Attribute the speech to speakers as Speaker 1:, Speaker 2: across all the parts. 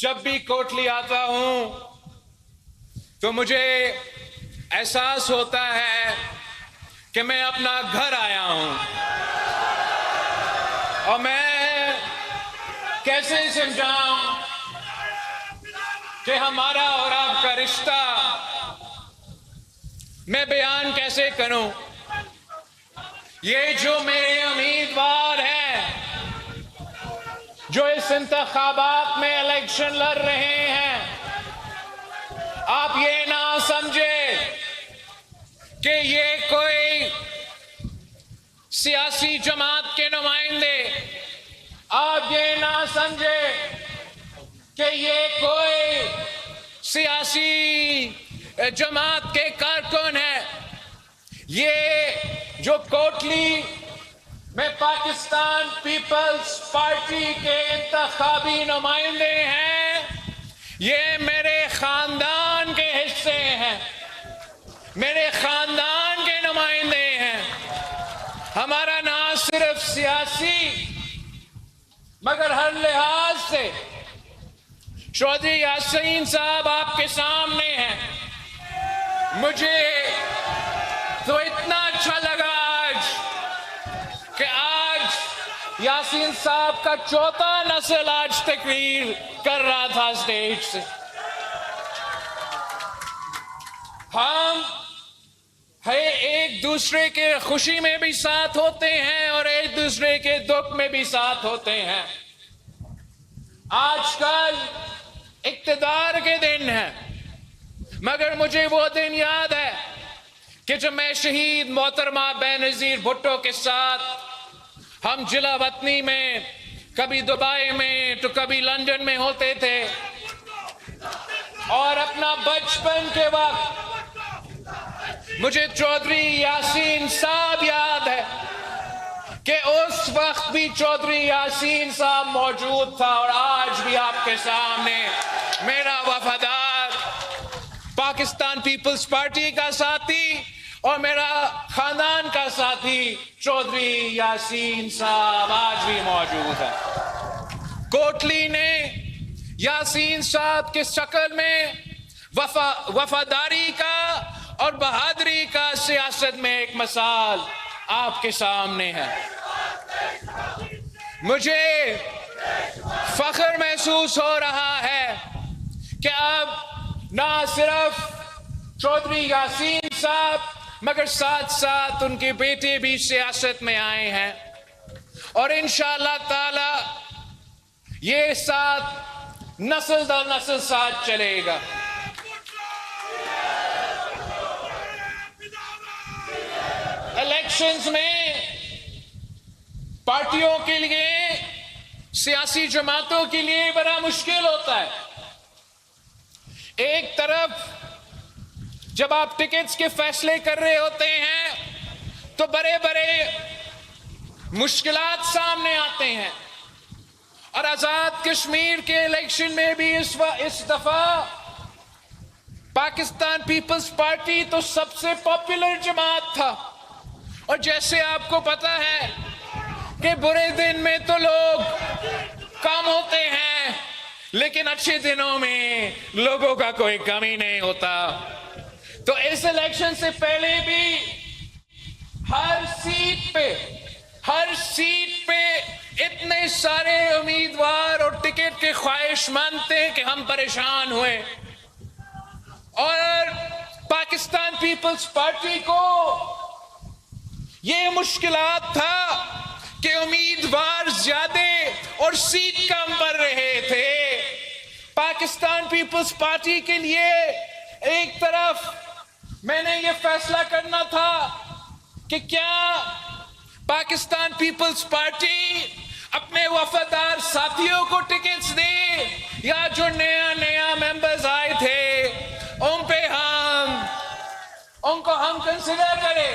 Speaker 1: جب بھی کوٹلی آتا ہوں تو مجھے احساس ہوتا ہے کہ میں اپنا گھر آیا ہوں، اور میں کیسے سمجھاؤں کہ ہمارا اور آپ کا رشتہ میں بیان کیسے کروں؟ یہ جو میرے امیدوار ہیں جو اس انتخابات میں الیکشن لڑ رہے ہیں، آپ یہ نہ سمجھے کہ یہ کوئی سیاسی جماعت کے نمائندے، آپ یہ نہ سمجھے کہ یہ کوئی سیاسی جماعت کے کارکن ہے۔ یہ جو کوٹلی میں پاکستان پیپلز پارٹی کے انتخابی نمائندے ہیں، یہ میرے خاندان کے حصے ہیں، میرے خاندان کے نمائندے ہیں۔ ہمارا نہ صرف سیاسی مگر ہر لحاظ سے چودھری یاسین صاحب آپ کے سامنے ہیں۔ مجھے تو اتنا اچھا لگا کہ آج یاسین صاحب کا چوتھا نسل آج تقریر کر رہا تھا اسٹیج سے۔ ہم ایک دوسرے کے خوشی میں بھی ساتھ ہوتے ہیں اور ایک دوسرے کے دکھ میں بھی ساتھ ہوتے ہیں۔ آج کل اقتدار کے دن ہیں، مگر مجھے وہ دن یاد ہے کہ جب میں شہید محترمہ بینظیر بھٹو کے ساتھ ہم جلا وطنی میں، کبھی دبئی میں تو کبھی لندن میں ہوتے تھے، اور اپنا بچپن کے وقت مجھے چودھری یاسین صاحب یاد ہے کہ اس وقت بھی چودھری یاسین صاحب موجود تھا، اور آج بھی آپ کے سامنے میرا وفادار پاکستان پیپلز پارٹی کا ساتھی اور میرا خاندان کا ساتھی چودھری یاسین صاحب آج بھی موجود ہے۔ کوٹلی نے یاسین صاحب کے شکل میں وفاداری کا اور بہادری کا سیاست میں ایک مثال آپ کے سامنے ہے۔ مجھے فخر محسوس ہو رہا ہے کہ اب نہ صرف چودھری یاسین صاحب مگر ساتھ ساتھ ان کے بیٹے بھی سیاست میں آئے ہیں، اور انشاءاللہ تعالی یہ ساتھ نسل در نسل ساتھ چلے گا۔ الیکشنز میں پارٹیوں کے لیے، سیاسی جماعتوں کے لیے بڑا مشکل ہوتا ہے۔ ایک طرف جب آپ ٹکٹس کے فیصلے کر رہے ہوتے ہیں تو بڑے بڑے مشکلات سامنے آتے ہیں، اور آزاد کشمیر کے الیکشن میں بھی اس دفعہ پاکستان پیپلز پارٹی تو سب سے پاپولر جماعت تھا، اور جیسے آپ کو پتا ہے کہ برے دن میں تو لوگ کم ہوتے ہیں لیکن اچھے دنوں میں لوگوں کا کوئی کمی نہیں ہوتا۔ تو اس الیکشن سے پہلے بھی ہر سیٹ پہ اتنے سارے امیدوار اور ٹکٹ کے خواہش مند تھے کہ ہم پریشان ہوئے، اور پاکستان پیپلز پارٹی کو یہ مشکلات تھا کہ امیدوار زیادہ اور سیٹ کم پڑ رہے تھے۔ پاکستان پیپلز پارٹی کے لیے ایک طرف میں نے یہ فیصلہ کرنا تھا کہ کیا پاکستان پیپلز پارٹی اپنے وفادار ساتھیوں کو ٹکٹس دے، یا جو نیا ممبرز آئے تھے ان کو ہم کنسیڈر کریں۔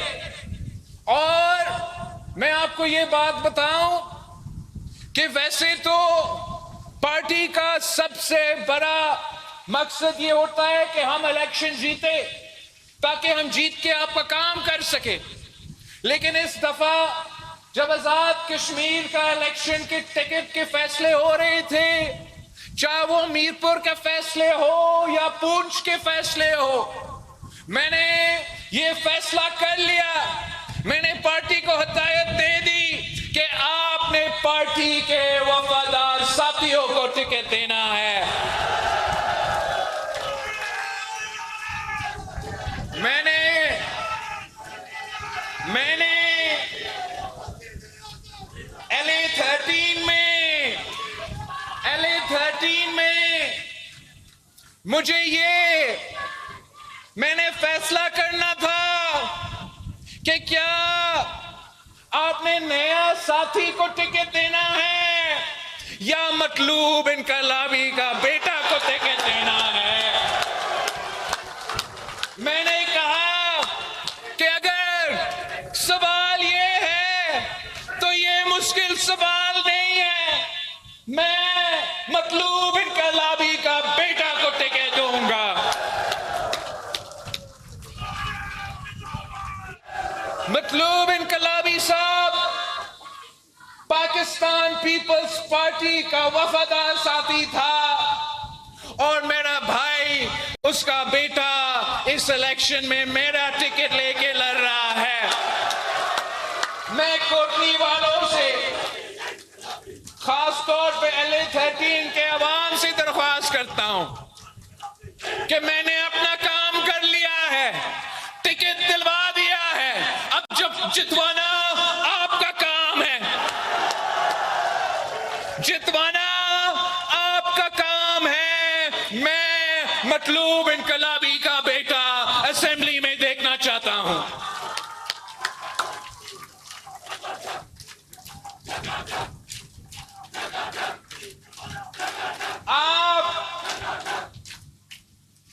Speaker 1: اور میں آپ کو یہ بات بتاؤں کہ ویسے تو پارٹی کا سب سے بڑا مقصد یہ ہوتا ہے کہ ہم الیکشن جیتے تاکہ ہم جیت کے آپ کا کام کر سکیں، لیکن اس دفعہ جب آزاد کشمیر کا الیکشن کے ٹکٹ کے فیصلے ہو رہے تھے چاہے وہ میرپور کے فیصلے ہو یا پونچھ کے فیصلے ہو، میں نے یہ فیصلہ کر لیا، میں نے پارٹی کو ہدایت دے دی کہ آپ نے پارٹی کے وفادار ساتھیوں کو ٹکٹ دینا ہے۔ میں نے LA13 میں میں نے فیصلہ کرنا تھا کہ کیا آپ نے نیا ساتھی کو ٹکٹ دینا ہے یا مطلوب انقلابی کا بیٹا کو ٹکٹ دینا ہے۔ میں نے کہا کہ اگر سوال یہ ہے تو یہ مشکل سوال نہیں ہے، میں مطلوب انقلابی کا بیٹا کو ٹکٹ دوں گا۔ مطلوب انقلابی صاحب پاکستان پیپلز پارٹی کا وفادار ساتھی تھا اور میرا بھائی، اس کا بیٹا اس الیکشن میں میرا ٹکٹ لے کے لڑ رہا ہے۔ میں کوٹلی والوں سے، خاص طور پہ LA13 کے عوام سے درخواست کرتا ہوں کہ میں نے اپنا کام کر لیا ہے، ٹکٹ دلوا دیا ہے، اب جب جتوانا آپ کا کام ہے، جتوانا آپ کا کام ہے۔ میں مطلوب انقلابی کا بیٹا اسمبلی میں دیکھنا چاہتا ہوں۔ آپ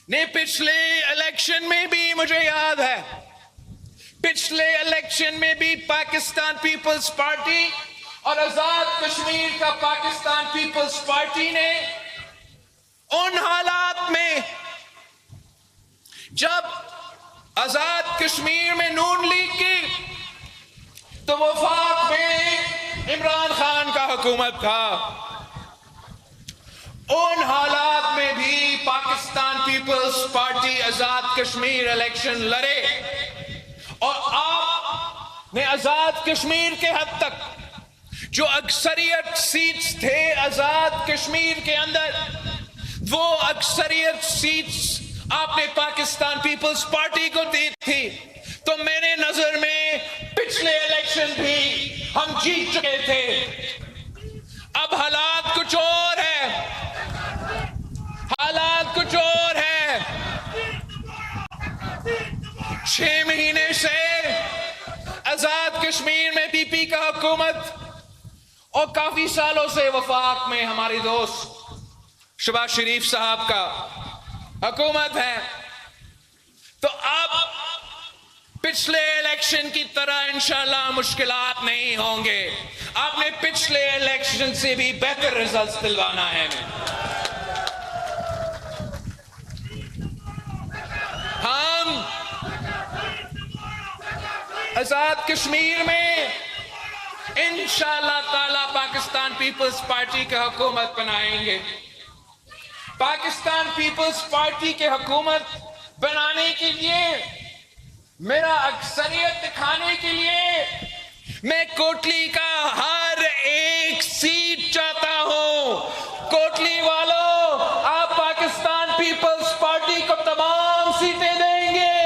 Speaker 1: نے پچھلے الیکشن میں بھی، مجھے یاد ہے، پچھلے الیکشن میں بھی پاکستان پیپلز پارٹی اور آزاد کشمیر کا پاکستان پیپلز پارٹی نے ان حالات میں جب آزاد کشمیر میں نون لیگ کی تو وفاق میں عمران خان کا حکومت تھا، ان حالات میں بھی Pakistan Peoples party Azad Kashmir election لڑے اور آپ نے آزاد کشمیر کے حد تک جو اکثریت سیٹس تھے آزاد کشمیر کے اندر، وہ اکثریت سیٹس آپ نے پاکستان پیپلز پارٹی کو دی تھی۔ تو میرے نظر میں پچھلے الیکشن بھی ہم جیت چکے تھے۔ اب حالات کچھ اور ہے، حالات کچھ اور ہے۔ 6 مہینے سے آزاد کشمیر میں پی پی کا حکومت اور کافی سالوں سے وفاق میں ہماری دوست شہباز شریف صاحب کا حکومت ہے۔ تو اب پچھلے الیکشن کی طرح انشاءاللہ مشکلات نہیں ہوں گے۔ آپ نے پچھلے الیکشن سے بھی بہتر رزلٹس دلوانا ہے۔ ہم آزاد کشمیر میں انشاءاللہ تعالی پاکستان پیپلز پارٹی کی حکومت بنائیں گے۔ پاکستان پیپلز پارٹی کی حکومت بنانے کے لیے، میرا اکثریت دکھانے کے لیے، میں کوٹلی کا ہر ایک سیٹ چاہتا ہوں۔ کوٹلی والوں، آپ پاکستان پیپلز پارٹی کو تمام سیٹیں دیں گے،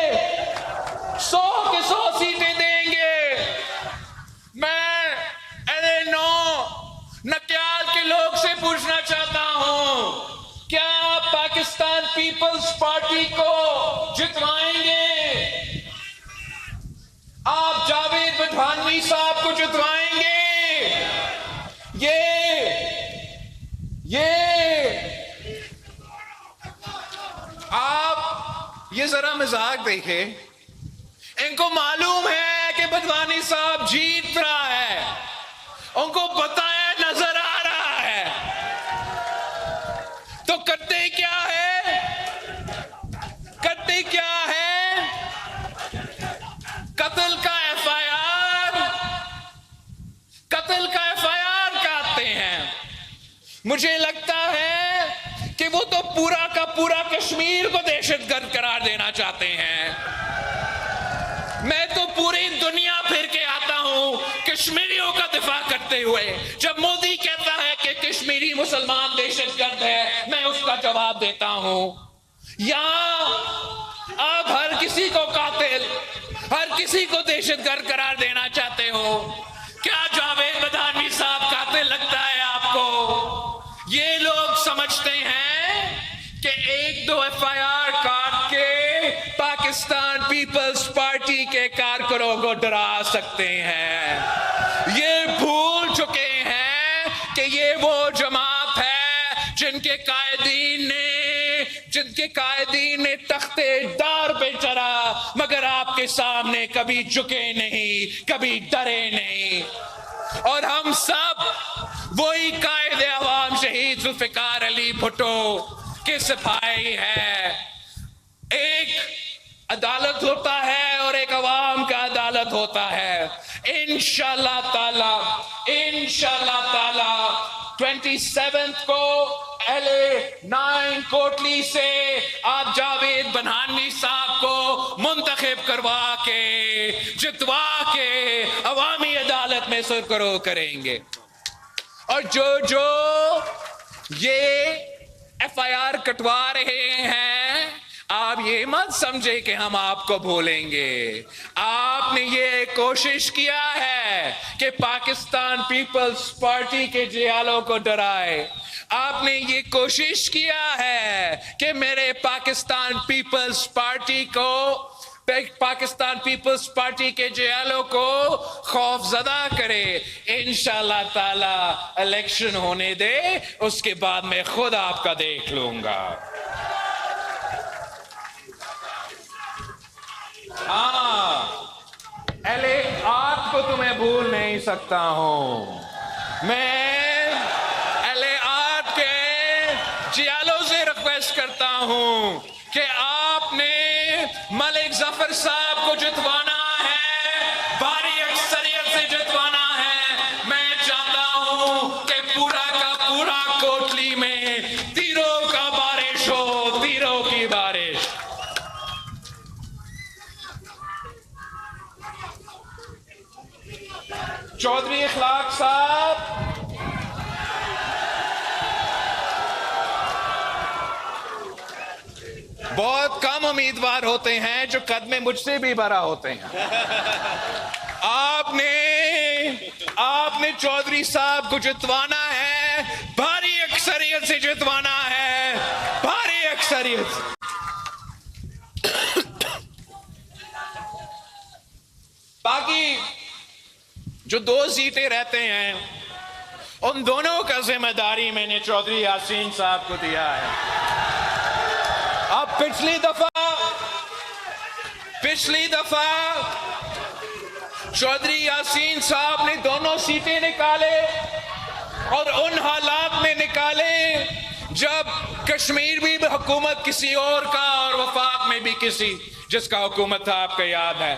Speaker 1: 100 کے 100 سیٹیں دیں گے۔ میں LA9 نکیال کے لوگ سے پوچھنا چاہتا ہوں، کیا آپ پاکستان پیپلز پارٹی کو جتوائیں گے؟ آپ جاوید بٹھانوی صاحب کو جتوائیں گے؟ آپ یہ ذرا مزاق دیکھیں، ان کو معلوم ہے کہ بٹھوانی صاحب جیت رہا ہے، ان کو پتہ ہے، نظر آ رہا ہے، تو کرتے کیا ہے؟ کرتے کیا ہے؟ قتل کا قتل کا ایف آئی آر کاٹتے ہیں۔ مجھے لگتا ہے پورا کا پورا کشمیر کو دہشت گرد قرار دینا چاہتے ہیں. میں تو پوری دنیا پھر کے آتا ہوں کشمیریوں کا دفاع کرتے ہوئے. جب مودی کہتا ہے کہ کشمیری مسلمان دہشت گرد ہے، میں اس کا جواب دیتا ہوں. یہاں آپ ہر کسی کو قاتل، ہر کسی کو دہشت گرد قرار دینا چاہتے ہو. کیا جاوید بدھانوی صاحب قاتل لگتا ہے آپ کو؟ یہ لوگ سمجھتے ہیں کہ ایک دو ایف آئی آر کاٹ کے پاکستان پیپلز پارٹی کے کارکنوں کو ڈرا سکتے ہیں. یہ بھول چکے ہیں کہ یہ وہ جماعت ہے جن کے قائدین نے تختے دار پہ چڑھا، مگر آپ کے سامنے کبھی جھکے نہیں، کبھی ڈرے نہیں. اور ہم سب وہی قائد عوام شہید ذوالفقار علی بھٹو کے سپاہی ہے. ایک عدالت ہوتا ہے اور ایک عوام کا عدالت ہوتا ہے. انشاءاللہ تعالی 27 کو LA9 کوٹلی سے آپ جاوید بدھانوی صاحب کو منتخب کروا کے، جتوا کے عوامی عدالت میں سرخرو کریں گے. اور جو یہ ایف آئی آر کٹوا رہے ہیں، آپ یہ مت سمجھے کہ ہم آپ کو بھولیں گے. آپ نے یہ کوشش کیا ہے کہ پاکستان پیپلز پارٹی کے جیالوں کو ڈرائے. آپ نے یہ کوشش کیا ہے کہ میرے پاکستان پیپلز پارٹی کے جیالوں کو خوف زدہ کرے. انشاءاللہ تعالی الیکشن ہونے دے، اس کے بعد میں خود آپ کا دیکھ لوں گا. LA8 کو تو میں بھول نہیں سکتا ہوں. میں LA8 کے جیالوں سے ریکویسٹ کرتا ہوں کہ آپ نے ملک ظفر صاحب کو جتوانا ہے، بھاری اکثریت سے جتوانا ہے. میں چاہتا ہوں کہ پورا کا پورا کوٹلی میں تیروں کا بارش ہو، تیروں کی بارش. چودھری اخلاق صاحب، بہت کم امیدوار ہوتے ہیں جو قد میں مجھ سے بھی بڑا ہوتے ہیں. آپ نے چودھری صاحب کو جتوانا ہے، بھاری اکثریت سے جتوانا ہے، بھاری اکثریت. باقی جو 2 سیٹیں رہتے ہیں، ان دونوں کا ذمہ داری میں نے چودھری یاسین صاحب کو دیا ہے. اب پچھلی دفعہ چودھری یاسین صاحب نے دونوں سیٹیں نکالے، اور ان حالات میں نکالے جب کشمیر بھی حکومت کسی اور کا اور وفاق میں بھی کسی جس کا حکومت تھا، آپ کا یاد ہے.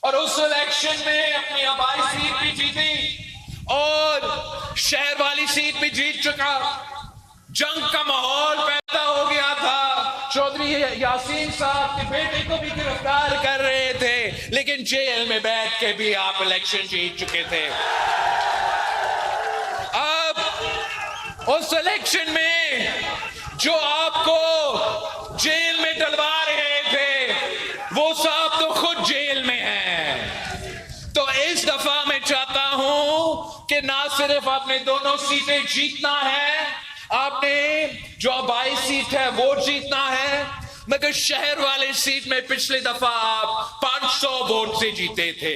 Speaker 1: اور اس الیکشن میں اپنی آبائی سیٹ بھی جیتی اور شہر والی سیٹ بھی جیت چکا. جنگ کا ماحول پیدا ہو گیا تھا. چودھری یاسین صاحب کے بیٹے کو بھی گرفتار کر رہے تھے، لیکن جیل میں بیٹھ کے بھی آپ الیکشن جیت چکے تھے. اب اس الیکشن میں جو آپ کو جیل میں ڈلوا رہے تھے، وہ صاحب تو خود جیل میں ہیں. تو اس دفعہ میں چاہتا ہوں کہ نہ صرف آپ نے دونوں سیٹیں جیتنا ہے، آپ نے جو آبائی سیٹ ہے وہ جیتنا ہے، مگر شہر والے سیٹ میں پچھلی دفعہ آپ 500 ووٹ سے جیتے تھے.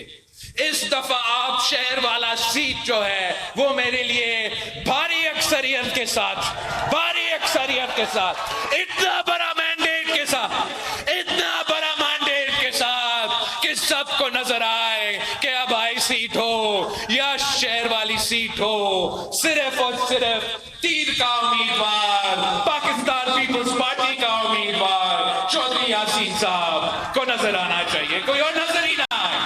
Speaker 1: اس دفعہ آپ شہر والا سیٹ جو ہے وہ میرے لیے بھاری اکثریت کے ساتھ اتنا بڑا مینڈیٹ کے ساتھ کہ سب کو نظر آئے کہ آبائی سیٹ ہو یا شہر والی سیٹ ہو، صرف اور صرف تیر کا امیدوار، پاکستان پیپلز پارٹی کا امیدوار چودھری یاسین صاحب کو نظر آنا چاہیے، کوئی اور نظر ہی نہ آئے.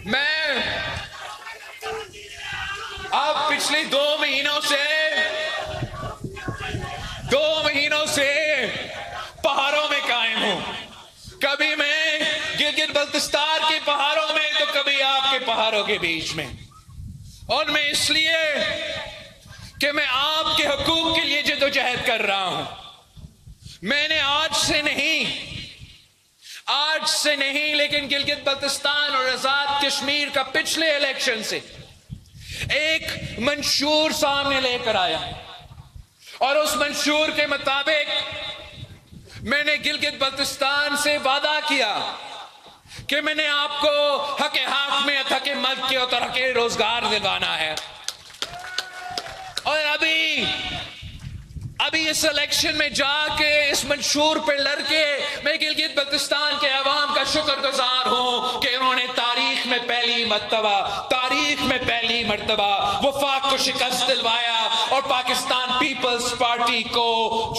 Speaker 1: میں اب پچھلے 2 مہینوں سے بلتستان کے پہاڑوں میں تو کبھی آپ کے پہاڑوں کے بیچ میں. اور میں اس لیے کہ میں آپ کے حقوق کے لیے جدوجہد کر رہا ہوں. میں نے آج سے نہیں لیکن گلگت بلتستان اور آزاد کشمیر کا پچھلے الیکشن سے ایک منشور سامنے لے کر آیا، اور اس منشور کے مطابق میں نے گلگت بلتستان سے وعدہ کیا کہ میں نے آپ کو حق حاکمیت، حق ملکیت اور حق روزگار دلوانا ہے. اور ابھی اس الیکشن میں جا کے اس منشور پہ لڑ کے میں گلگت بلتستان کے عوام کا شکر گزار ہوں کہ انہوں نے تاریخ میں پہلی مرتبہ وفاق کو شکست دلوایا اور پاکستان پیپلز پارٹی کو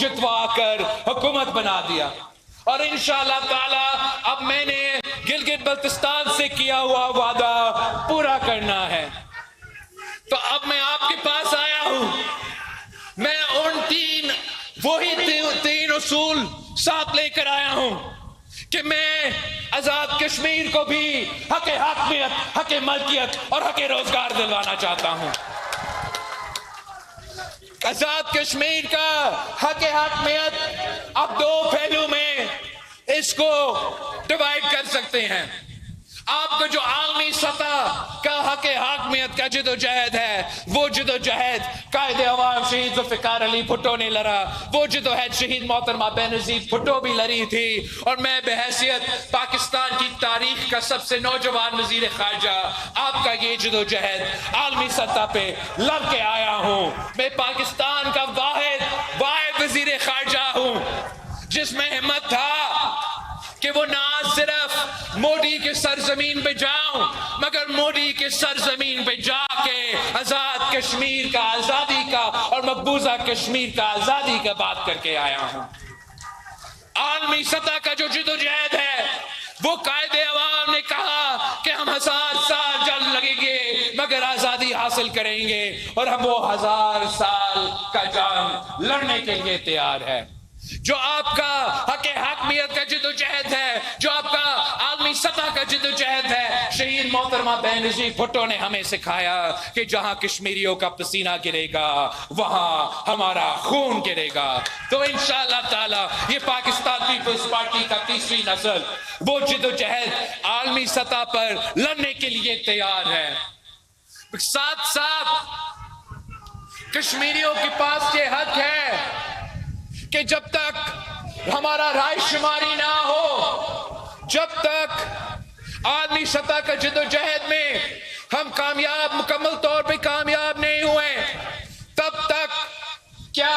Speaker 1: جتوا کر حکومت بنا دیا. اور انشاءاللہ تعالی اب میں نے گلگت بلتستان سے کیا ہوا وعدہ پورا کرنا ہے. تو اب میں آپ کے پاس آیا ہوں. میں ان تین اصول ساتھ لے کر آیا ہوں کہ میں آزاد کشمیر کو بھی حق حاکمیت، حق ملکیت اور حق روزگار دلوانا چاہتا ہوں. آزاد کشمیر کا حق حاکمیت آپ دو پہلو میں اس کو ڈیوائیڈ کر سکتے ہیں. آپ کو جو عالمی سطح کا حق حاکمیت کا جدوجہد ہے، وہ جدوجہد قائد عوام شہید ذوالفقار علی بھٹو نے لڑا، وہ جدوجہد شہید محترمہ بینظیر بھٹو بھی لڑی تھی. اور میں بحیثیت پاکستان کی تاریخ کا سب سے نوجوان وزیر خارجہ آپ کا یہ جدوجہد عالمی سطح پہ لڑ کے آیا ہوں. میں پاکستان کا واحد وزیر خارجہ ہوں جس میں ہمت تھا کہ وہ نہ صرف مودی کے سرزمین پہ جاؤں مگر مودی کے سرزمین پہ جا کے آزاد کشمیر کا آزادی کا اور مقبوضہ کشمیر کا آزادی کا بات کر کے آیا ہوں. عالمی سطح کا جو جدوجہد ہے وہ قائد عوام نے کہا کہ ہم 1000 سال جنگ لگیں گے مگر آزادی حاصل کریں گے، اور ہم وہ 1000 سال کا جنگ لڑنے کے لیے تیار ہے. جو آپ کا حق حاکمیت کا جدوجہد ہے، جو آپ کا عالمی سطح کا جدوجہد ہے، شہید محترمہ بینظیر بھٹو نے ہمیں سکھایا کہ جہاں کشمیریوں کا پسینہ گرے گا وہاں ہمارا خون گرے گا. تو انشاءاللہ تعالی یہ پاکستان پیپلز پارٹی کا تیسری نسل وہ جدوجہد عالمی سطح پر لڑنے کے لیے تیار ہے. ساتھ ساتھ کشمیریوں کے پاس یہ حق ہے کہ جب تک ہمارا رائے شماری نہ ہو، جب تک عالمی سطح کا جدوجہد میں ہم مکمل طور پہ کامیاب نہیں ہوئے، تب تک کیا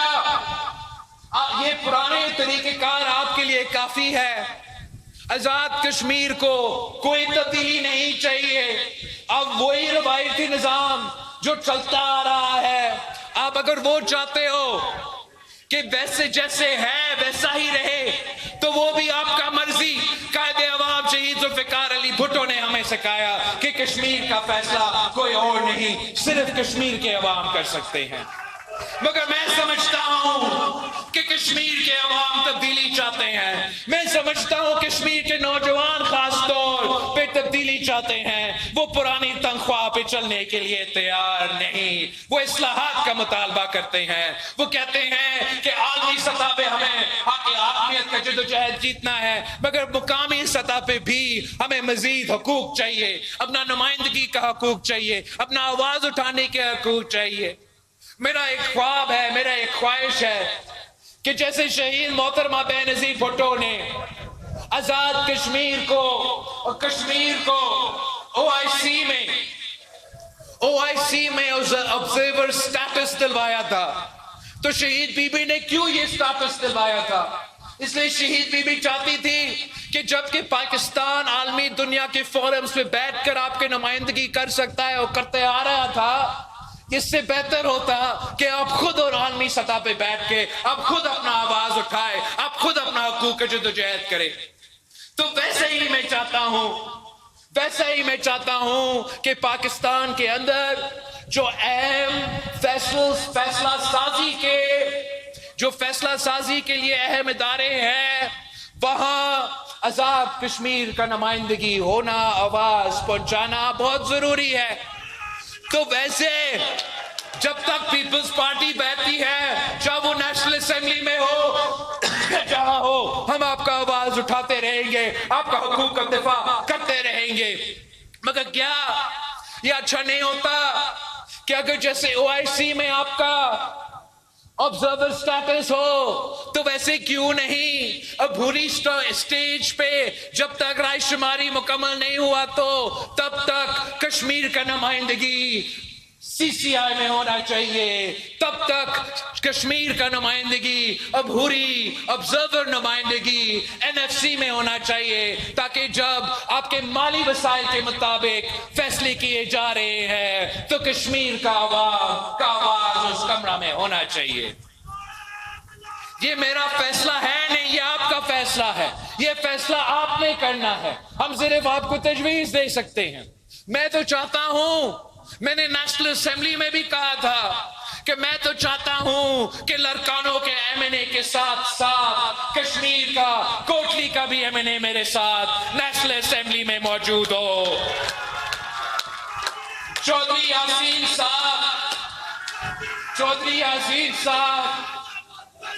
Speaker 1: یہ پرانے طریقہ کار آپ کے لیے کافی ہے؟ آزاد کشمیر کو کوئی تبدیلی نہیں چاہیے. اب وہی روایتی نظام جو چلتا آ رہا ہے، آپ اگر وہ چاہتے ہو کہ ویسے جیسے ہے ویسا ہی رہے تو وہ بھی آپ کا مرضی. قائد عوام شہید ذوالفقار علی بھٹو نے ہمیں سکھایا کہ کشمیر کا فیصلہ کوئی اور نہیں، صرف کشمیر کے عوام کر سکتے ہیں. مگر میں سمجھتا ہوں کہ کشمیر کے عوام تبدیلی چاہتے ہیں. میں سمجھتا ہوں کشمیر کے نوجوان خاص طور پہ تبدیلی چاہتے ہیں. وہ پرانی تنخواہ پہ چلنے کے لیے تیار نہیں، وہ اصلاحات کا مطالبہ کرتے ہیں. وہ کہتے ہیں کہ عالمی سطح پہ ہمیں حق حاکمیت کا جدوجہد جیتنا ہے مگر مقامی سطح پہ بھی ہمیں مزید حقوق چاہیے، اپنا نمائندگی کا حقوق چاہیے، اپنا آواز اٹھانے کے حقوق چاہیے. میرا ایک خواب ہے، میرا ایک خواہش ہے کہ جیسے شہید محترمہ بینظیر بھٹو نے آزاد کشمیر کو اور کشمیر کو او آئی سی میں آبزرور سٹیٹس دلوایا تھا، تو شہید بی بی نے کیوں یہ سٹیٹس دلوایا تھا؟ اس لیے شہید بی بی چاہتی تھی کہ جبکہ پاکستان عالمی دنیا کے فورمز پہ بیٹھ کر آپ کے نمائندگی کر سکتا ہے اور کرتے آ رہا تھا، اس سے بہتر ہوتا کہ آپ خود اور عالمی سطح پہ بیٹھ کے آپ خود اپنا آواز اٹھائے، آپ خود اپنا حقوق کا جدوجہد کرے. تو ویسے ہی میں چاہتا ہوں کہ پاکستان کے اندر جو اہم فیصلہ سازی کے لیے اہم ادارے ہیں، وہاں آزاد کشمیر کا نمائندگی ہونا، آواز پہنچانا بہت ضروری ہے. تو ویسے جب تک پیپلز پارٹی بیٹھتی ہے، چاہے وہ نیشنل اسمبلی میں ہو جہاں ہو، ہم آپ کا آواز اٹھاتے رہیں گے، آپ کا حقوق کا دفاع کرتے رہیں گے. مگر کیا یہ اچھا نہیں ہوتا کہ اگر جیسے OIC میں آپ کا آبزرور سٹیٹس ہو تو ویسے کیوں نہیں ابھوری اسٹیج پہ جب تک رائے شماری مکمل نہیں ہوا تو تب تک کشمیر کا نمائندگی CCI میں ہونا چاہیے، تب تک کشمیر کا نمائندگی ابھوری آبزرور نمائندگی NFC میں ہونا چاہیے، تاکہ جب آپ کے مالی وسائل کے مطابق فیصلے کیے جا رہے ہیں تو کشمیر کا عوام کا آواز اس کمرہ میں ہونا چاہیے. یہ میرا فیصلہ ہے نہیں، یہ آپ کا فیصلہ ہے، یہ فیصلہ آپ نے کرنا ہے. ہم صرف آپ کو تجویز دے سکتے ہیں. میں تو چاہتا ہوں، میں نے نیشنل اسمبلی میں بھی کہا تھا کہ میں تو چاہتا ہوں کہ لڑکانوں کے MNA کے ساتھ ساتھ کشمیر کا کوٹلی کا بھی MNA میرے ساتھ نیشنل اسمبلی میں موجود ہو. چودھری یاسین صاحب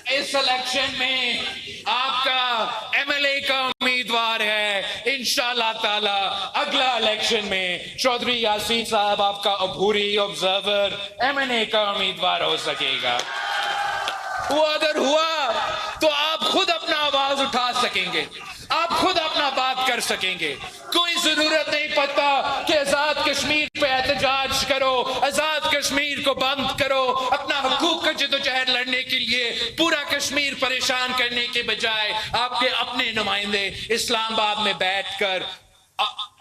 Speaker 1: اس الیکشن میں آپ کا MLA کا امیدوار ہے. انشاءاللہ تعالی اگلا الیکشن میں چودھری یاسین صاحب آپ کا ابھوری آبزرور MNA کا امیدوار ہو سکے گا. وہ اگر ہوا تو آپ خود اپنا آواز اٹھا سکیں گے، آپ خود اپنا بات کر سکیں گے. کوئی ضرورت نہیں پڑتا کہ آزاد کشمیر پہ احتجاج کرو، آزاد کشمیر کو بند کرو. اپنا حقوق کا جدوجہد لڑنے کے لیے پورا کشمیر پریشان کرنے کے بجائے آپ کے اپنے نمائندے اسلام آباد میں بیٹھ کر،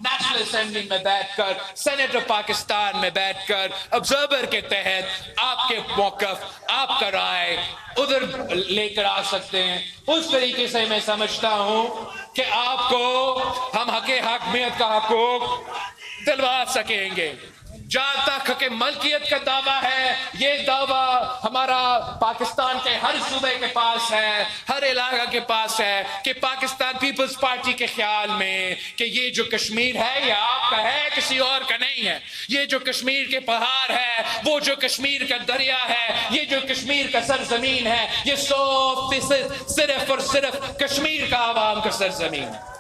Speaker 1: نیشنل اسمبلی میں بیٹھ کر، سینیٹ آف پاکستان میں بیٹھ کر آبزرور کے تحت آپ کے موقف، آپ کا رائے ادھر لے کر آ سکتے ہیں. اس طریقے سے میں سمجھتا ہوں کہ آپ کو ہم حاکمیت کا حقوق دلوا سکیں گے. جہاں تک کہ ملکیت کا دعویٰ ہے، یہ دعویٰ ہمارا پاکستان کے ہر صوبے کے پاس ہے، ہر علاقہ کے پاس ہے کہ پاکستان پیپلز پارٹی کے خیال میں کہ یہ جو کشمیر ہے یہ آپ کا ہے، کسی اور کا نہیں ہے. یہ جو کشمیر کے پہاڑ ہے، وہ جو کشمیر کا دریا ہے، یہ جو کشمیر کا سرزمین ہے، یہ 100% صرف اور صرف کشمیر کا عوام کا سرزمین ہے.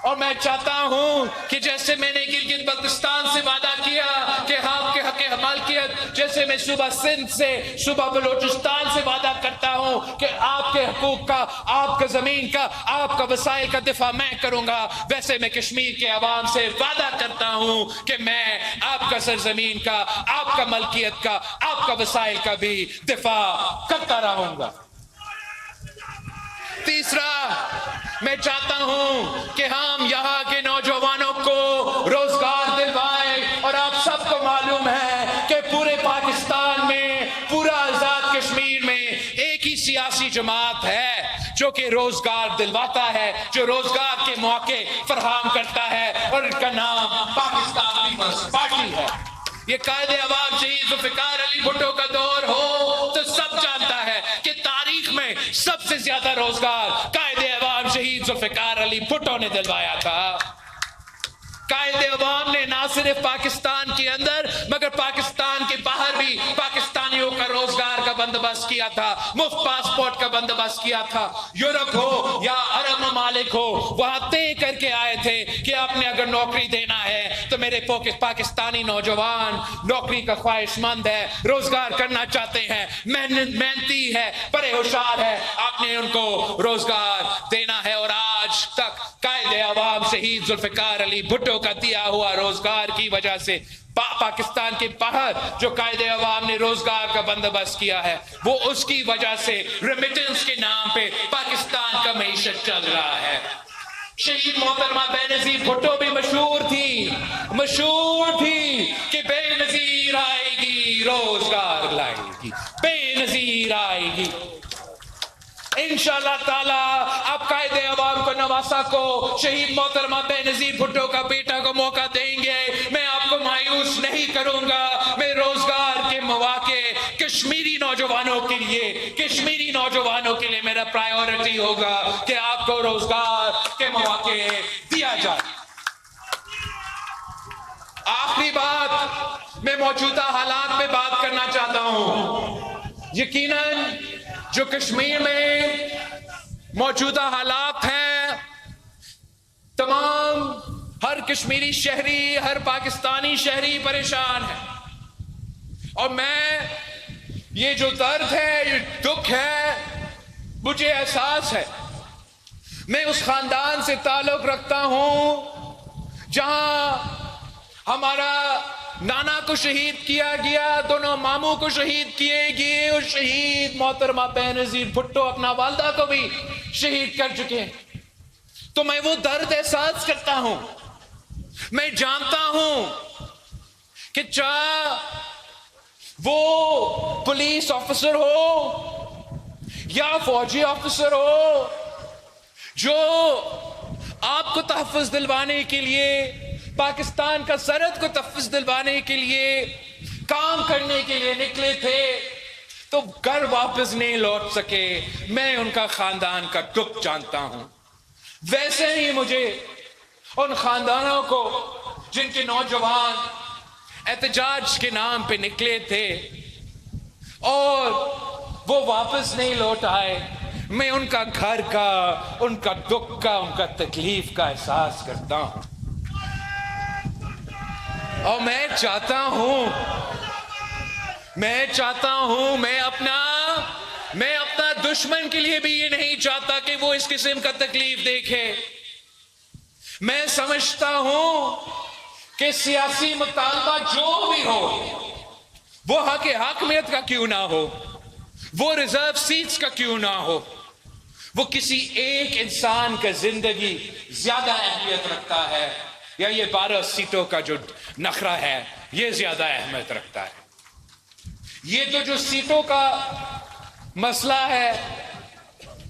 Speaker 1: اور میں چاہتا ہوں کہ جیسے میں نے گلگت بلتستان سے وعدہ کیا کہ آپ کے حق مالکیت، جیسے میں صوبہ سندھ سے، صوبہ بلوچستان سے وعدہ کرتا ہوں کہ آپ کے حقوق کا، آپ کا زمین کا، آپ کا وسائل کا دفاع میں کروں گا، ویسے میں کشمیر کے عوام سے وعدہ کرتا ہوں کہ میں آپ کا سرزمین کا، آپ کا ملکیت کا، آپ کا وسائل کا بھی دفاع کرتا رہوں گا. تیسرا، میں چاہتا ہوں کہ ہم یہاں کے نوجوانوں کو روزگار دلوائیں. اور آپ سب کو معلوم ہے کہ پورے پاکستان میں، پورا آزاد کشمیر میں ایک ہی سیاسی جماعت ہے جو کہ روزگار دلواتا ہے، جو روزگار کے موقع فراہم کرتا ہے، اور ان کا نام پاکستان پیپلز پارٹی ہے. یہ قائد عوام شہید ذوالفقار علی بھٹو کا دور ہو تو سب جانتا ہے کہ تاریخ میں سب سے زیادہ روزگار قائد عوام شہید ذوالفقار علی بھٹو نے دلوایا تھا. قائد عوام نے نہ صرف پاکستان کے اندر مگر پاکستان کے باہر بھی پاکستانیوں کا روزگار کا بندوبست کیا تھا، مفت پاسپورٹ کا بندوبست کیا تھا. یورپ ہو یا عرب ممالک ہو، وہاں طے کر کے آئے تھے کہ آپ نے اگر نوکری دینا ہے تو میرے پاکستانی نوجوان نوکری کا خواہش مند ہے، روزگار کرنا چاہتے ہیں، محنتی ہے، بڑے ہوشیار ہے، آپ نے ان کو روزگار دینا ہے. اور آج تک قائد عوام شہید ذوالفقار علی بھٹو کا دیا ہوا روزگار کی وجہ سے پاکستان کے باہر جو قائد عوام نے روزگار کا بندوبست کیا ہے، وہ اس کی وجہ سے ریمیٹنس کے نام پہ پاکستان کا معیشت چل رہا ہے. شہید محترمہ بے نظیر بھٹو بھی مشہور تھی کہ بے نظیر آئے گی روزگار لائے گی، بے نظیر آئے گی. انشاءاللہ تعالی آپ قائد عوام کو، نواسا کو، شہید محترمہ بے نظیر بھٹو کا بیٹا کو موقع دیں گے. میں آپ کو مایوس نہیں کروں گا. میں روزگار کے مواقع کشمیری نوجوانوں کے لیے میرا پرائیورٹی ہوگا کہ آپ کو روزگار کے مواقع دیا جائے. آخری بات میں موجودہ حالات پہ بات کرنا چاہتا ہوں. یقیناً جو کشمیر میں موجودہ حالات ہیں، تمام ہر کشمیری شہری، ہر پاکستانی شہری پریشان ہے. اور میں یہ جو درد ہے، یہ دکھ ہے، مجھے احساس ہے. میں اس خاندان سے تعلق رکھتا ہوں جہاں ہمارا نانا کو شہید کیا گیا، دونوں ماموں کو شہید کیے گئے، اور شہید محترمہ بینظیر بھٹو اپنا والدہ کو بھی شہید کر چکے ہیں. تو میں وہ درد احساس کرتا ہوں. میں جانتا ہوں کہ چاہے وہ پولیس آفیسر ہو یا فوجی آفیسر ہو، جو آپ کو تحفظ دلوانے کے لیے، پاکستان کا سرحد کو تحفظ دلوانے کے لیے کام کرنے کے لیے نکلے تھے، تو گھر واپس نہیں لوٹ سکے. میں ان کا خاندان کا دکھ جانتا ہوں. ویسے ہی مجھے ان خاندانوں کو جن کے نوجوان احتجاج کے نام پہ نکلے تھے اور وہ واپس نہیں لوٹ آئے، میں ان کا گھر کا، ان کا دکھ کا، ان کا تکلیف کا احساس کرتا ہوں. اور میں چاہتا ہوں میں اپنا دشمن کے لیے بھی یہ نہیں چاہتا کہ وہ اس قسم کا تکلیف دیکھے. میں سمجھتا ہوں کہ سیاسی مطالبہ جو بھی ہو، وہ حق حاکمیت کا کیوں نہ ہو، وہ ریزرو سیٹس کا کیوں نہ ہو، وہ کسی ایک انسان کا زندگی زیادہ اہمیت رکھتا ہے، یا یہ 12 سیٹوں کا جو نخرہ ہے یہ زیادہ اہمیت رکھتا ہے. یہ تو جو سیٹوں کا مسئلہ ہے،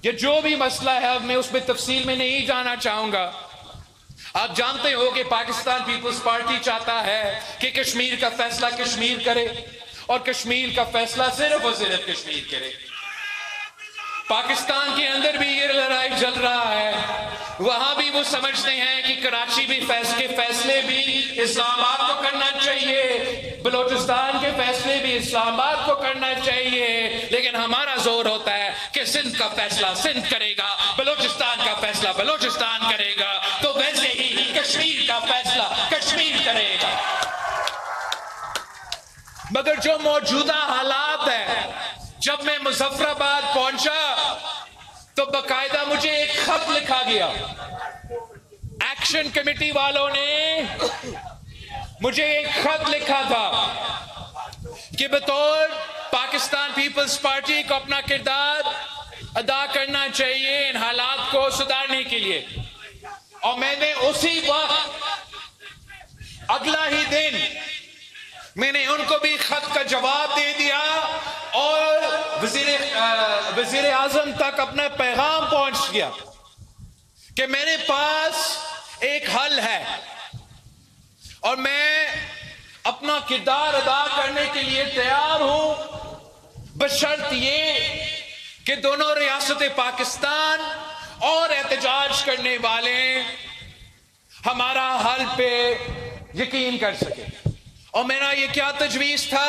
Speaker 1: یا جو بھی مسئلہ ہے، اب میں اس میں تفصیل میں نہیں جانا چاہوں گا. آپ جانتے ہو کہ پاکستان پیپلز پارٹی چاہتا ہے کہ کشمیر کا فیصلہ کشمیر کرے، اور کشمیر کا فیصلہ صرف اور صرف کشمیر کرے. پاکستان کے اندر بھی یہ لڑائی چل رہا ہے. وہاں بھی وہ سمجھتے ہیں کہ کراچی بھی کے فیصلے بھی اسلام آباد کو کرنا چاہیے، بلوچستان کے فیصلے بھی اسلام آباد کو کرنا چاہیے. لیکن ہمارا زور ہوتا ہے کہ سندھ کا فیصلہ سندھ کرے گا، بلوچستان کا فیصلہ بلوچستان کرے گا، تو ویسے ہی کشمیر کا فیصلہ کشمیر کرے گا. مگر جو موجودہ حالات ہیں، جب میں مظفر آباد پہنچا تو باقاعدہ مجھے ایک خط لکھا گیا. ایکشن کمیٹی والوں نے مجھے ایک خط لکھا تھا کہ بطور پاکستان پیپلز پارٹی کو اپنا کردار ادا کرنا چاہیے ان حالات کو سدھارنے کے لیے. اور میں نے اسی وقت اگلا ہی دن میں نے ان کو بھی خط کا جواب دے دیا اور وزیر اعظم تک اپنا پیغام پہنچ گیا کہ میرے پاس ایک حل ہے اور میں اپنا کردار ادا کرنے کے لیے تیار ہوں، بشرط یہ کہ دونوں ریاست پاکستان اور احتجاج کرنے والے ہمارا حل پہ یقین کر سکے. اور میرا یہ کیا تجویز تھا؟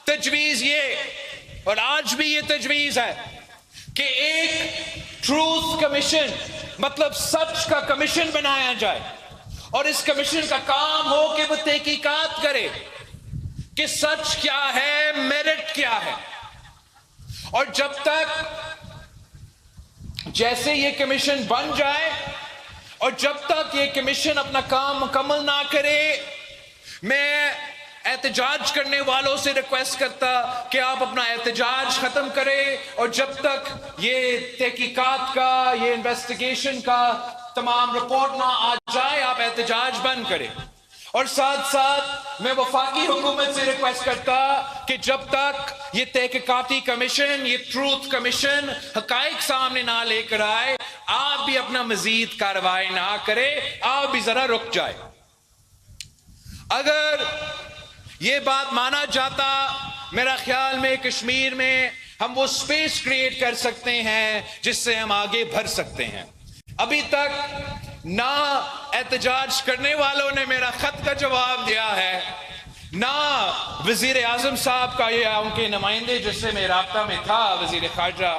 Speaker 1: تجویز یہ، اور آج بھی یہ تجویز ہے، کہ ایک ٹروتھ کمیشن، مطلب سچ کا کمیشن بنایا جائے، اور اس کمیشن کا کام ہو کہ وہ تحقیقات کرے کہ سچ کیا ہے، میرٹ کیا ہے. اور جب تک جیسے یہ کمیشن بن جائے اور جب تک یہ کمیشن اپنا کام مکمل نہ کرے، میں احتجاج کرنے والوں سے ریکویسٹ کرتا کہ آپ اپنا احتجاج ختم کریں، اور جب تک یہ تحقیقات کا، یہ انویسٹیگیشن کا تمام رپورٹ نہ آ جائے، آپ احتجاج بند کریں. اور ساتھ ساتھ میں وفاقی حکومت سے ریکویسٹ کرتا کہ جب تک یہ تحقیقاتی کمیشن، یہ ٹروتھ کمیشن حقائق سامنے نہ لے کر آئے، آپ بھی اپنا مزید کارروائی نہ کریں، آپ بھی ذرا رک جائے. اگر یہ بات مانا جاتا میرا خیال میں کشمیر میں ہم وہ سپیس کریٹ کر سکتے ہیں جس سے ہم آگے بڑھ سکتے ہیں. ابھی تک نہ احتجاج کرنے والوں نے میرا خط کا جواب دیا ہے، نہ وزیر اعظم صاحب کا یا ان کے نمائندے جس سے میں رابطہ میں تھا وزیر خارجہ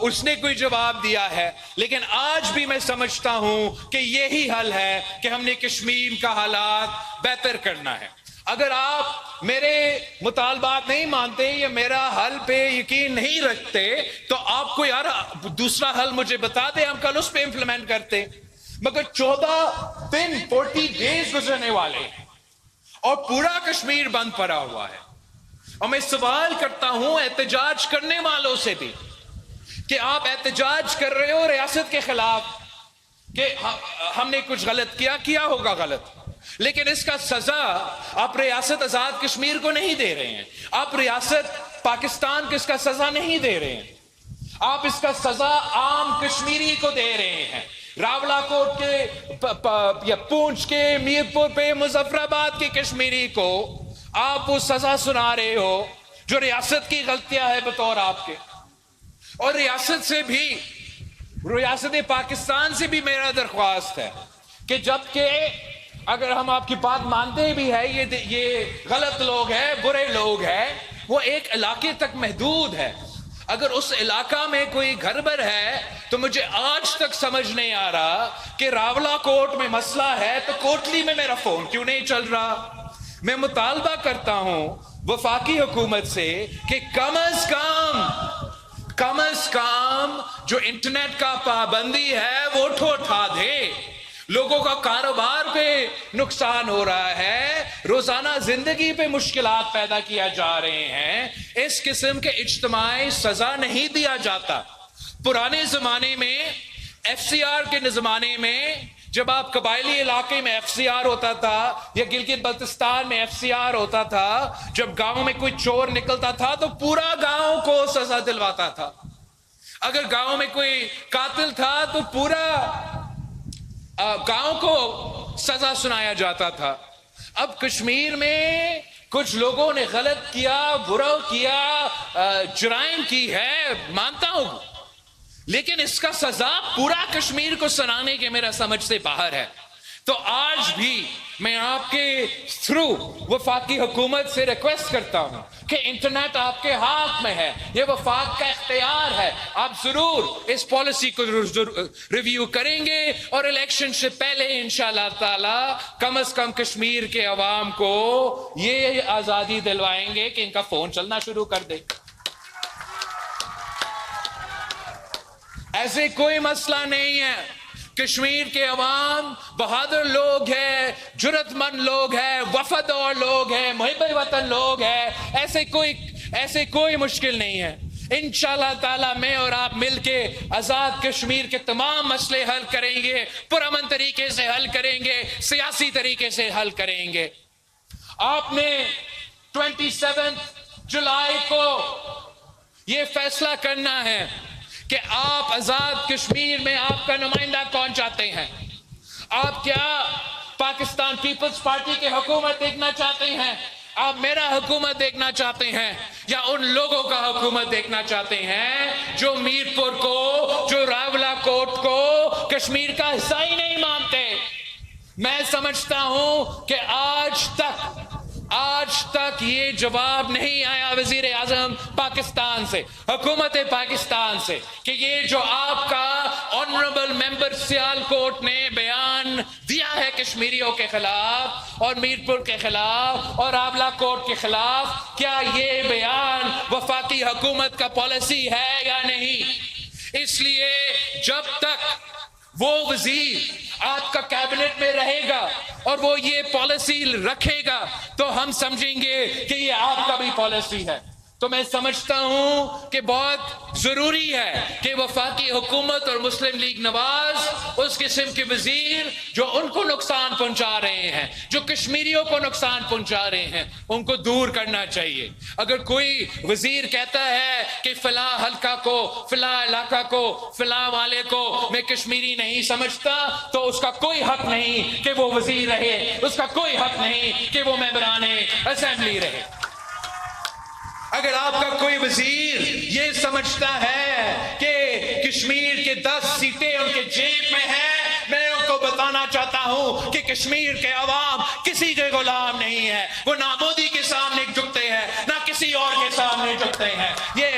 Speaker 1: اس نے کوئی جواب دیا ہے. لیکن آج بھی میں سمجھتا ہوں کہ یہی حل ہے کہ ہم نے کشمیر کا حالات بہتر کرنا ہے. اگر آپ میرے مطالبات نہیں مانتے یا میرا حل پہ یقین نہیں رکھتے تو آپ کو یار دوسرا حل مجھے بتا دیں، ہم کل اس پہ امپلیمنٹ کرتے. مگر 14 دن 40 days گزرنے والے ہیں اور پورا کشمیر بند پڑا ہوا ہے. اور میں سوال کرتا ہوں احتجاج کرنے والوں سے بھی کہ آپ احتجاج کر رہے ہو ریاست کے خلاف کہ ہم نے کچھ غلط کیا ہوگا غلط، لیکن اس کا سزا آپ ریاست آزاد کشمیر کو نہیں دے رہے ہیں، آپ ریاست پاکستان کو اس کا سزا نہیں دے رہے ہیں، آپ اس کا سزا عام کشمیری کو دے رہے ہیں. راولا کوٹ کے یا پونچھ کے میرپور پہ مظفر آباد کے کشمیری کو آپ وہ سزا سنا رہے ہو جو ریاست کی غلطیاں ہے بطور آپ کے. اور ریاست سے بھی، ریاست پاکستان سے بھی میرا درخواست ہے کہ جبکہ اگر ہم آپ کی بات مانتے بھی ہیں یہ غلط لوگ ہیں، برے لوگ ہیں، وہ ایک علاقے تک محدود ہے. اگر اس علاقہ میں کوئی گھر ہے تو مجھے آج تک سمجھ نہیں آ رہا کہ راولا کوٹ میں مسئلہ ہے تو کوٹلی میں میرا فون کیوں نہیں چل رہا. میں مطالبہ کرتا ہوں وفاقی حکومت سے کہ کم از کم جو انٹرنیٹ کا پابندی ہے وہ اٹھا دے. لوگوں کا کاروبار پہ نقصان ہو رہا ہے، روزانہ زندگی پہ مشکلات پیدا کیا جا رہے ہیں. اس قسم کے اجتماعی سزا نہیں دیا جاتا. پرانے زمانے میں ایف سی آر کے زمانے میں جب آپ قبائلی علاقے میں ایف سی آر ہوتا تھا یا گلگت بلتستان میں ایف سی آر ہوتا تھا، جب گاؤں میں کوئی چور نکلتا تھا تو پورا گاؤں کو سزا دلواتا تھا. اگر گاؤں میں کوئی قاتل تھا تو پورا گاؤں کو سزا سنایا جاتا تھا. اب کشمیر میں کچھ لوگوں نے غلط کیا، برا کیا، جرائم کی ہے، مانتا ہوں، لیکن اس کا سزا پورا کشمیر کو سنانے کے میرا سمجھ سے باہر ہے. تو آج بھی میں آپ کے تھرو وفاقی حکومت سے ریکویسٹ کرتا ہوں کہ انٹرنیٹ آپ کے ہاتھ میں ہے، یہ وفاق کا اختیار ہے. آپ ضرور اس پالیسی کو ریویو کریں گے اور الیکشن سے پہلے انشاءاللہ تعالی کم از کم کشمیر کے عوام کو یہ آزادی دلوائیں گے کہ ان کا فون چلنا شروع کر دے. ایسے کوئی مسئلہ نہیں ہے. کشمیر کے عوام بہادر لوگ ہیں، جرت مند لوگ ہیں، وفادار لوگ ہیں، محب وطن لوگ ہیں. ایسے کوئی مشکل نہیں ہے. انشاءاللہ تعالی میں اور آپ مل کے آزاد کشمیر کے تمام مسئلے حل کریں گے، پرامن طریقے سے حل کریں گے، سیاسی طریقے سے حل کریں گے. آپ نے 27 جولائی کو یہ فیصلہ کرنا ہے کہ آپ آزاد کشمیر میں آپ کا نمائندہ کون چاہتے ہیں. آپ کیا پاکستان پیپلز پارٹی کی حکومت دیکھنا چاہتے ہیں؟ آپ میرا حکومت دیکھنا چاہتے ہیں یا ان لوگوں کا حکومت دیکھنا چاہتے ہیں جو میرپور کو، جو راولا کوٹ کو کشمیر کا حصہ ہی نہیں مانتے؟ میں سمجھتا ہوں کہ آج تک یہ جواب نہیں آیا وزیر اعظم پاکستان سے، حکومت پاکستان سے، کہ یہ جو آپ کا آنریبل ممبر سیال کوٹ نے بیان دیا ہے کشمیریوں کے خلاف اور میرپور کے خلاف اور راولا کوٹ کے خلاف، کیا یہ بیان وفاقی حکومت کا پالیسی ہے یا نہیں؟ اس لیے جب تک وہ وزیر آپ کا کیبنٹ میں رہے گا اور وہ یہ پالیسی رکھے گا تو ہم سمجھیں گے کہ یہ آپ کا بھی پالیسی ہے. تو میں سمجھتا ہوں کہ بہت ضروری ہے کہ وفاقی حکومت اور مسلم لیگ نواز اس قسم کے وزیر جو ان کو نقصان پہنچا رہے ہیں، جو کشمیریوں کو نقصان پہنچا رہے ہیں، ان کو دور کرنا چاہیے. اگر کوئی وزیر کہتا ہے کہ فلاں حلقہ کو، فلاں علاقہ کو، فلاں والے کو میں کشمیری نہیں سمجھتا تو اس کا کوئی حق نہیں کہ وہ وزیر رہے، اس کا کوئی حق نہیں کہ وہ ممبران اسمبلی رہے. اگر آپ کا کوئی وزیر یہ سمجھتا ہے کہ کشمیر کے 10 سیٹیں ان کے جیب میں ہیں، میں ان کو بتانا چاہتا ہوں کہ کشمیر کے عوام کسی کے غلام نہیں ہے. وہ نہ مودی کے سامنے جھکتے ہیں نہ کسی اور کے سامنے جھکتے ہیں. یہ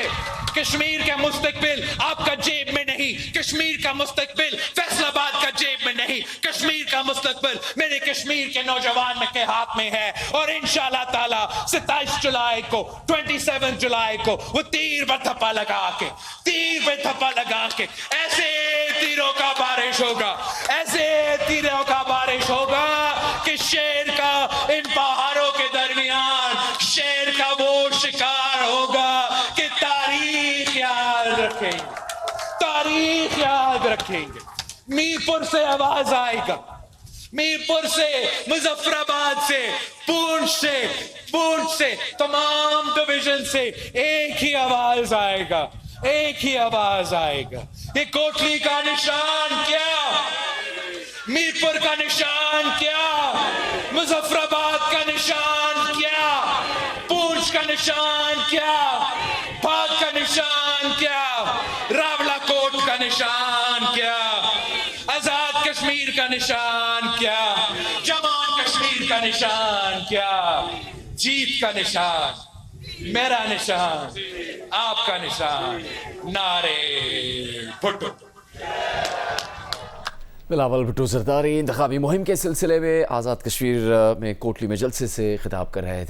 Speaker 1: کشمیر کا مستقبل آپ کا جیب میں نہیں، کشمیر کا مستقبل فیصل آباد کا جیب میں نہیں، کشمیر کا مستقبل میرے کشمیر کے نوجوان کے ہاتھ میں ہے. اور انشاءاللہ تعالی 27 جولائی کو 27 جولائی کو وہ تیر پر تھپا لگا کے ایسے تیروں کا بارش ہوگا، ایسے تیروں کا بارش ہوگا کہ شیر کا ان پہاڑوں کے درمیان شیر کا وہ شکار ہوگا کہ تاریخ یاد رکھیں گے. میرپور سے آواز آئے گا، میرپور سے، مظفر آباد سے، پونچھ سے، تمام ڈویژن سے ایک ہی آواز آئے گا. یہ کوٹلی کا نشان کیا، میرپور کا نشان کیا، مظفر آباد کا نشان کیا، پونچھ کا نشان کیا، بھاگ کا نشان کیا، راولا کوٹ کا نشان کیا، آزاد کشمیر کا نشان کیا، جوان کشمیر کا نشان کیا. جیت کا نشان، میرا نشان، آپ کا نشان، نعرے بھٹو.
Speaker 2: بلاول بھٹو زرداری انتخابی مہم کے سلسلے میں آزاد کشمیر میں کوٹلی میں جلسے سے خطاب کر رہے تھے.